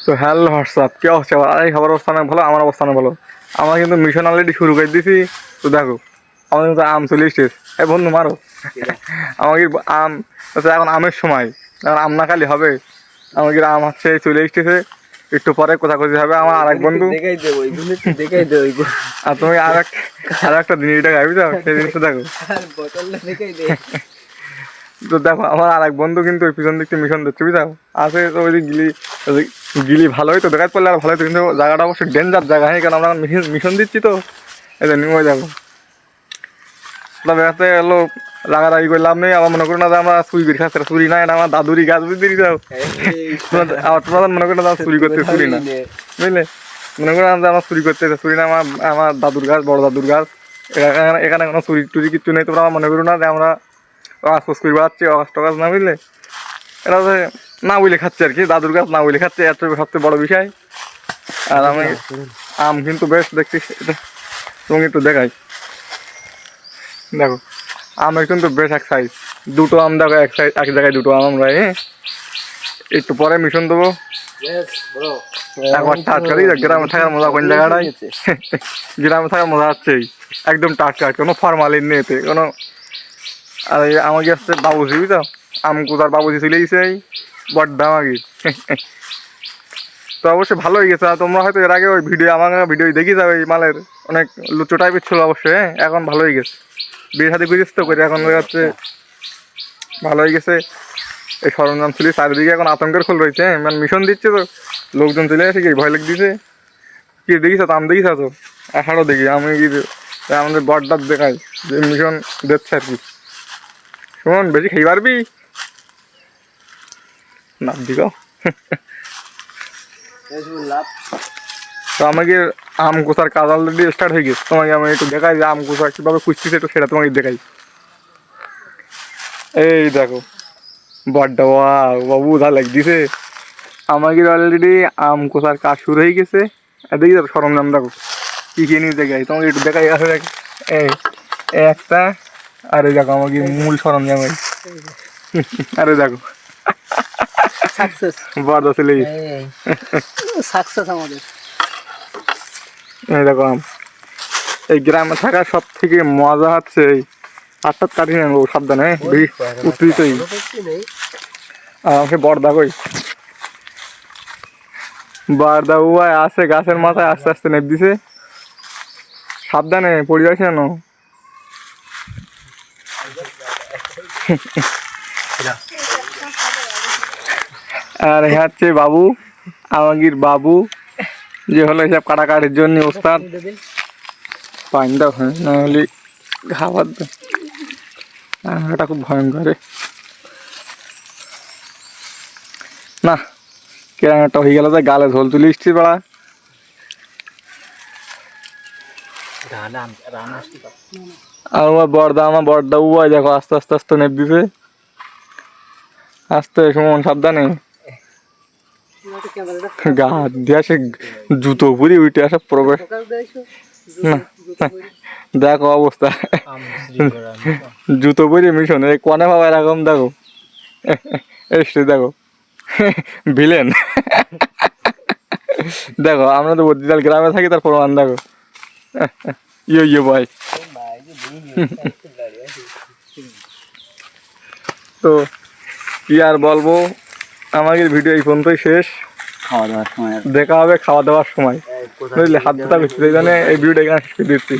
তো hello WhatsApp কে হচ্ছে এই খবর অবস্থা অনেক ভালো, আমার অবস্থা অনেক ভালো। আমরা কিন্তু মিশন অলরেডি শুরু করে দিয়েছি। তো দেখো আমাদের কিন্তু আম চলে এসেছে। এই বন্ধু মারো আমাকে আম আচ্ছা, এখন আমের সময়, এখন আম না খালি হবে। আমাকে আম হচ্ছে চলে এসেছে, একটু পরে কোথায় হবে আমার আর এক বন্ধু। আর তুমি আর একটা জিনিসটা খাবি তো, সেই জিনিসটা দেখো। তো দেখো আমার আর এক বন্ধু কিন্তু ওই পিছন দিক থেকে মিশন দিচ্ছে বুঝাও আছে। তো ওই গিলি ভালোই তো দেখাতে পারলে আর ভালোই তো, কিন্তু জায়গাটা অবশ্যই ডেঞ্জার জায়গা। হ্যাঁ, কারণ আমরা মিশন দিচ্ছি তো এই জন্য ওই দেখো। তবে হাতে এলো রাগারাগি করে লাভ নেই। আমার মনে করি না যে আমরা চুরি করে খাচ্ছি, চুরি না, এটা আমার দাদুরই গাছ বুঝতে দিতে যাও। তোমাদের মনে করি না চুরি করতে, চুরি না বুঝলে, মনে করি না যে আমরা চুরি করতে, চুরি না, আমার দাদুর গাছ, বড় দাদুর গাছ। এখানে কোনো চুরি টুরি কিচ্ছু নেই। তোমরা মনে করো না যে আমরা আকাশ করে বেড়াচ্ছি, আকাশ টকাশ না বুঝলে। এটা হচ্ছে না বুঝলে খাচ্ছে আর কি, দাদুর গাছ না বুঝলে খাচ্ছে, এত সবচেয়ে বড় বিষয়। আর আমি আম কিন্তু বেশ দেখছি, এটা তোমাকে একটু দেখাই। দেখো আমের কিন্তু বেশ এক সাইজ, দুটো আম দেখো এক সাইজ, এক জায়গায় দুটো আম আমরা একটু পরে মিশন দেবো। একবার টাটকা দিই, গ্রামে থাকার মজা কোন জায়গাটাই। গ্রামে থাকার মজা হচ্ছেই একদম টাটকা, কোনো ফরমালিন নেই এতে কোনো। আর আমাকে আসছে বাবুজি বুঝছো, আম কোথার বাবুজি চলে গেছে বট দামাগি। তো অবশ্যই ভালো হয়ে গেছে। আর তোমরা হয়তো এর আগে ওই ভিডিও আমার ভিডিও দেখি যাবে, এই মালের অনেক লুচো টাইপের ছিল অবশ্যই। হ্যাঁ, এখন ভালো হয়ে গেছে, বিয়ের সাথে গুজিস তো করে এখন হচ্ছে ভালো হয়ে গেছে। এই সরঞ্জাম ছিল চারিদিকে, এখন আতঙ্কের খোল রয়েছে। মানে মিশন দিচ্ছে তো লোকজন চলে আসে, কি ভয় লেগে দিছে। কি দেখিস তো আম দেখিস তো এখানেও দেখি আমি কি আমাদের বটডার দেখাই যে মিশন দিচ্ছে আর কি। শোন বেশি খেয়ে পারবি না দিক। তো আমাকে আম কোষার কাজ অলরেডি স্টার্ট হয়ে গেছে। তোমাকে আমি একটু দেখাই যে আম কোষা কীভাবে কুচতেছে, একটু সেটা তোমাকে দেখাই। এই দেখো বড্ডা বাবু ধা লাগ দিছে। আমাকে অলরেডি আম কোষার কাজ শুরু হয়ে গেছে। দেখি দেখো সরঞ্জাম দেখো কী কী নিয়ে দেখাই তোমাকে একটু দেখাই। আসলে এই একটা, আরে দেখো আমাকে মূল সরঞ্জাম। আরে দেখো বড় ছেলে সাকসেস আমাদের। এই দেখো আম, এই গ্রামে থাকার সব থেকে মজা হচ্ছে এই আটটা কাটি নেবো সাবধানে উঠতেই। আর আমাকে বড়দা কই বড়দা উয়ায় আছে গাছের মাথায় আস্তে আস্তে নেপ দিছে, সাবধানে পড়ে যাচ্ছে কেন। আর হচ্ছে বাবু, আমাগির বাবু যে হলো এসব কাটাকাটির জন্য ওস্তাদ। পাইন দাও হ্যাঁ, নাহলে খাবার দাও। এটা খুব ভয়ঙ্কর না, কেরাম একটা হয়ে গেল যে গালে ঝোল তুলে এসছি পাড়া। আর আমার বড়দা উয়াই দেখো আস্তে আস্তে আস্তে নেপ দিছে। আস্তে সুমন সাবধানে, গা দিয়ে আসে জুতো পুরি উঠে আসে প্রবেশ না। দেখো অবস্থা, জুতো পরে মিশন এই কনে বাবা এরকম দেখো। এসছে দেখো ভিলেন। দেখো আমরা তো বদ্রিতাল গ্রামে থাকি, তার প্রমাণ দেখো। ইয়ে ভাই। তো কি আর বলবো, আমাদের ভিডিও এই পর্যন্তই শেষ। দেখা হবে খাওয়া দাওয়ার সময় বুঝলি। হাত ধোতা করছি এই জন্য এই ভিডিওটা এখানে শেষ করে দিচ্ছি।